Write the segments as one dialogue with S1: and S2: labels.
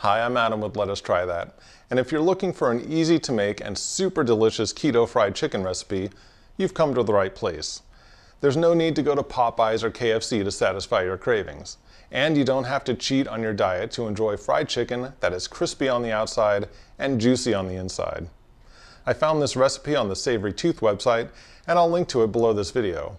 S1: Hi, I'm Adam with Let Us Try That. And if you're looking for an easy to make and super delicious keto fried chicken recipe, you've come to the right place. There's no need to go to Popeyes or KFC to satisfy your cravings. And you don't have to cheat on your diet to enjoy fried chicken that is crispy on the outside and juicy on the inside. I found this recipe on the Savory Tooth website, and I'll link to it below this video.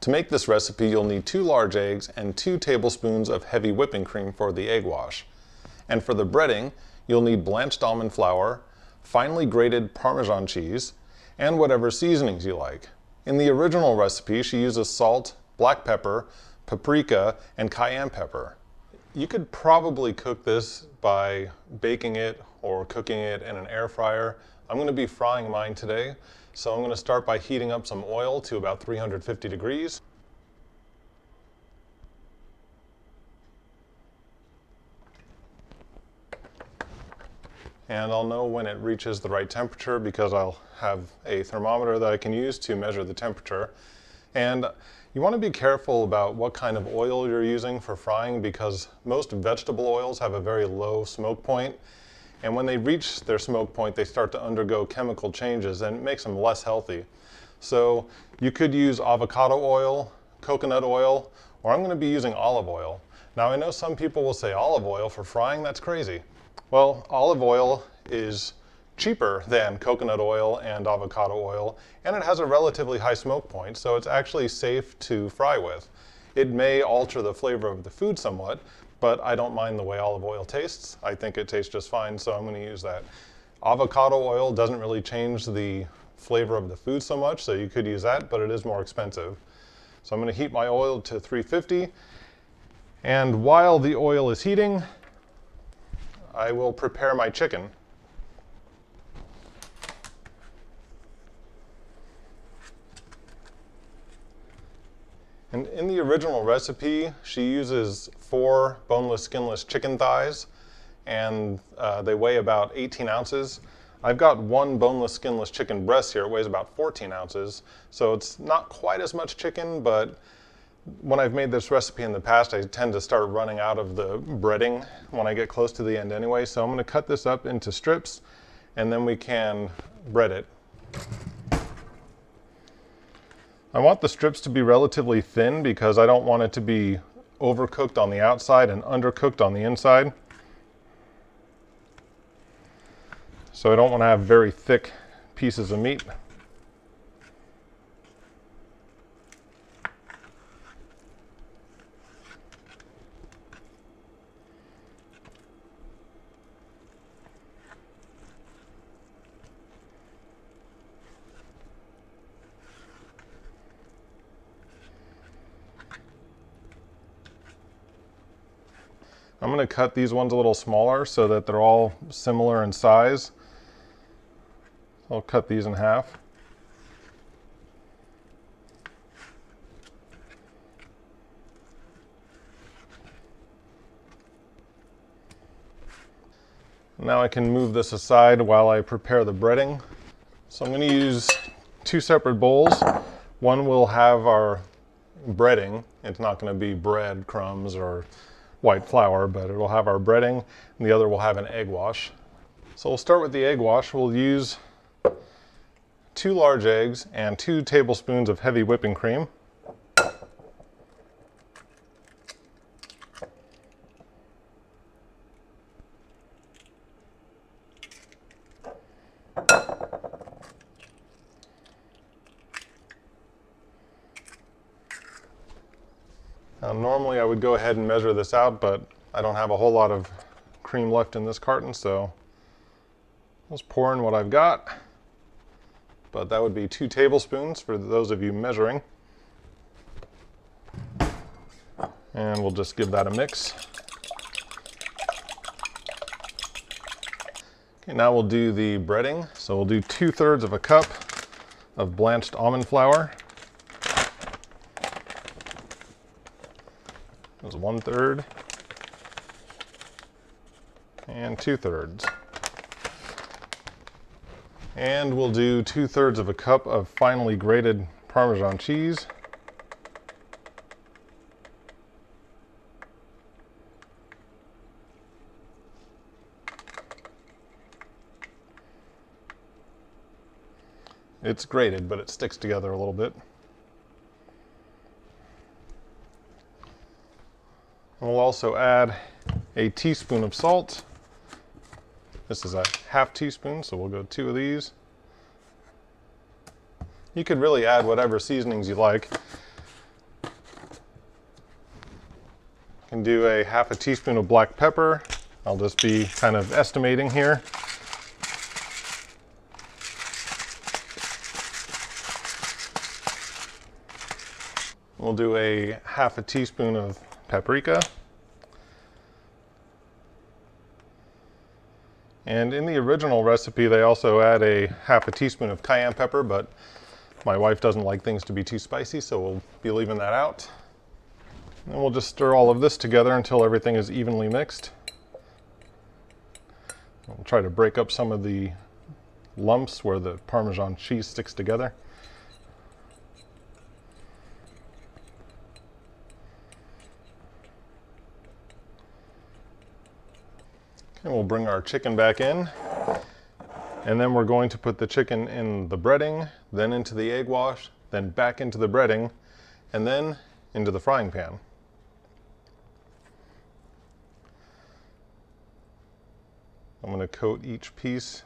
S1: To make this recipe, you'll need 2 large eggs and 2 tablespoons of heavy whipping cream for the egg wash. And for the breading, you'll need blanched almond flour, finely grated Parmesan cheese, and whatever seasonings you like. In the original recipe, she uses salt, black pepper, paprika, and cayenne pepper. You could probably cook this by baking it or cooking it in an air fryer. I'm going to be frying mine today, so I'm going to start by heating up some oil to about 350 degrees. And I'll know when it reaches the right temperature because I'll have a thermometer that I can use to measure the temperature. And you want to be careful about what kind of oil you're using for frying because most vegetable oils have a very low smoke point. And when they reach their smoke point, they start to undergo chemical changes and it makes them less healthy. So you could use avocado oil, coconut oil, or I'm going to be using olive oil. Now I know some people will say olive oil for frying, that's crazy. Well, olive oil is cheaper than coconut oil and avocado oil, and it has a relatively high smoke point, so it's actually safe to fry with. It may alter the flavor of the food somewhat, but I don't mind the way olive oil tastes. I think it tastes just fine, so I'm going to use that. Avocado oil doesn't really change the flavor of the food so much, so you could use that, but it is more expensive. So I'm going to heat my oil to 350, and while the oil is heating, I will prepare my chicken. And in the original recipe, she uses 4 boneless, skinless chicken thighs, and they weigh about 18 ounces. I've got 1 boneless, skinless chicken breast here. It weighs about 14 ounces, so it's not quite as much chicken, but when I've made this recipe in the past, I tend to start running out of the breading when I get close to the end anyway. So I'm going to cut this up into strips and then we can bread it. I want the strips to be relatively thin because I don't want it to be overcooked on the outside and undercooked on the inside. So I don't want to have very thick pieces of meat. I'm going to cut these ones a little smaller so that they're all similar in size. I'll cut these in half. Now I can move this aside while I prepare the breading. So I'm going to use 2 separate bowls. One will have our breading. It's not going to be bread crumbs or white flour, but it will have our breading, and the other will have an egg wash. So we'll start with the egg wash. We'll use 2 large eggs and 2 tablespoons of heavy whipping cream. Now, normally I would go ahead and measure this out, but I don't have a whole lot of cream left in this carton, so I'll just pour in what I've got. But that would be 2 tablespoons for those of you measuring. And we'll just give that a mix. Okay, now we'll do the breading. So we'll do 2/3 of a cup of blanched almond flour. There's 1/3 and 2/3. And we'll do 2/3 of a cup of finely grated Parmesan cheese. It's grated, but it sticks together a little bit. And we'll also add a teaspoon of salt. This is a half teaspoon, so we'll go 2 of these. You could really add whatever seasonings you like. You can do a half a teaspoon of black pepper. I'll just be kind of estimating here. We'll do a half a teaspoon of paprika. And in the original recipe, they also add a half a teaspoon of cayenne pepper, but my wife doesn't like things to be too spicy, so we'll be leaving that out. And we'll just stir all of this together until everything is evenly mixed. We'll try to break up some of the lumps where the Parmesan cheese sticks together. And we'll bring our chicken back in, and then we're going to put the chicken in the breading, then into the egg wash, then back into the breading, and then into the frying pan. I'm going to coat each piece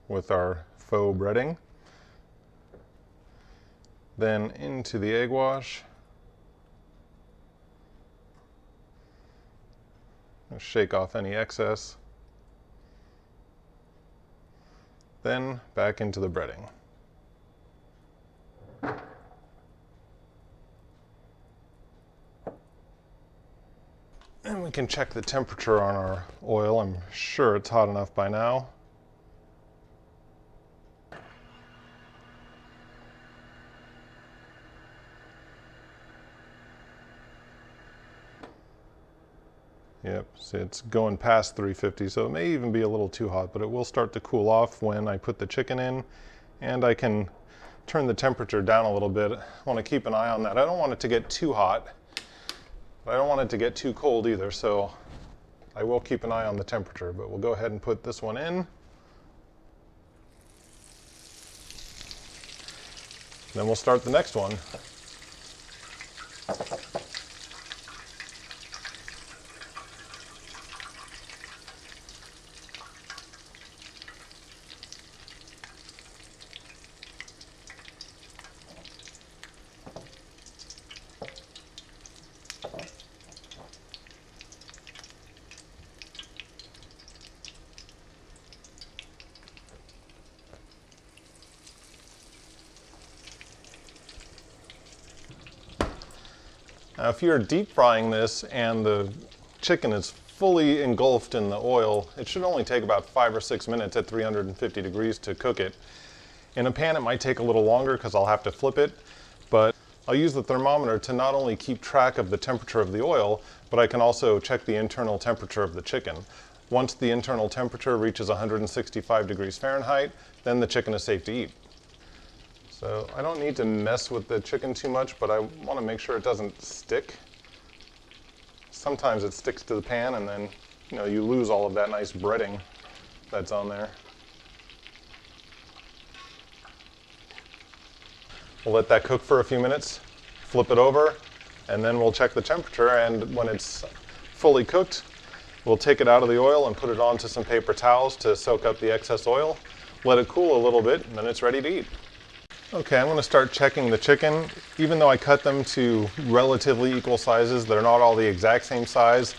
S1: with our faux breading, then into the egg wash. Shake off any excess, then back into the breading. And we can check the temperature on our oil. I'm sure it's hot enough by now. Yep, so it's going past 350, so it may even be a little too hot, but it will start to cool off when I put the chicken in, and I can turn the temperature down a little bit. I want to keep an eye on that. I don't want it to get too hot, but I don't want it to get too cold either, so I will keep an eye on the temperature, but we'll go ahead and put this one in. Then we'll start the next one. Now, if you're deep frying this and the chicken is fully engulfed in the oil, it should only take about 5 or 6 minutes at 350 degrees to cook it. In a pan, it might take a little longer because I'll have to flip it, but I'll use the thermometer to not only keep track of the temperature of the oil, but I can also check the internal temperature of the chicken. Once the internal temperature reaches 165 degrees Fahrenheit, then the chicken is safe to eat. So I don't need to mess with the chicken too much, but I want to make sure it doesn't stick. Sometimes it sticks to the pan and then, you lose all of that nice breading that's on there. We'll let that cook for a few minutes, flip it over, and then we'll check the temperature, and when it's fully cooked, we'll take it out of the oil and put it onto some paper towels to soak up the excess oil, let it cool a little bit, and then it's ready to eat. Okay, I'm going to start checking the chicken. Even though I cut them to relatively equal sizes, they're not all the exact same size.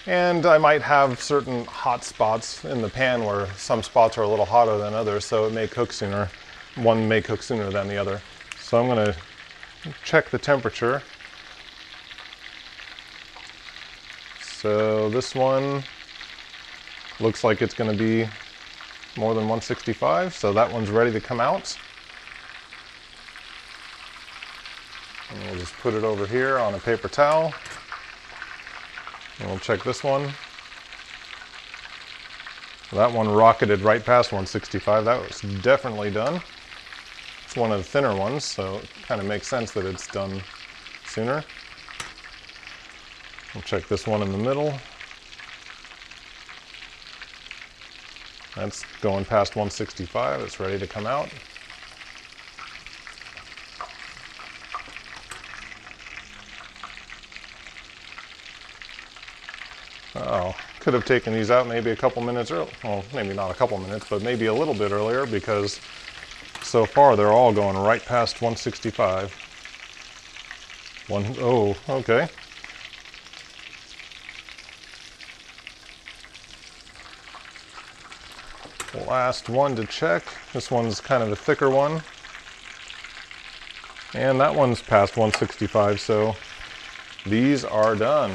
S1: And I might have certain hot spots in the pan where some spots are a little hotter than others, so it may cook sooner. One may cook sooner than the other. So I'm going to check the temperature. So this one looks like it's going to be more than 165, so that one's ready to come out. And we'll just put it over here on a paper towel. And we'll check this one. That one rocketed right past 165. That was definitely done. It's one of the thinner ones, so it kind of makes sense that it's done sooner. We'll check this one in the middle. That's going past 165. It's ready to come out. Oh, could have taken these out maybe a couple minutes early. Well, maybe not a couple minutes, but maybe a little bit earlier, because so far they're all going right past 165. Oh, okay. Last one to check. This one's kind of a thicker one. And that one's past 165, so these are done.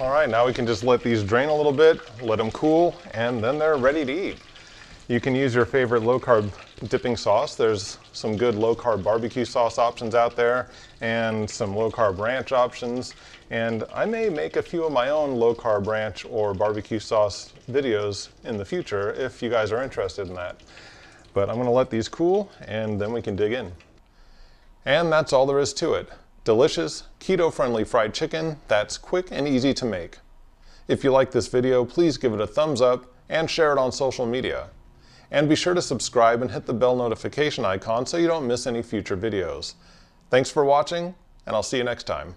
S1: All right, now we can just let these drain a little bit, let them cool, and then they're ready to eat. You can use your favorite low-carb dipping sauce. There's some good low-carb barbecue sauce options out there and some low-carb ranch options. And I may make a few of my own low-carb ranch or barbecue sauce videos in the future if you guys are interested in that. But I'm gonna let these cool and then we can dig in. And that's all there is to it. Delicious, keto-friendly fried chicken that's quick and easy to make. If you like this video, please give it a thumbs up and share it on social media. And be sure to subscribe and hit the bell notification icon so you don't miss any future videos. Thanks for watching, and I'll see you next time.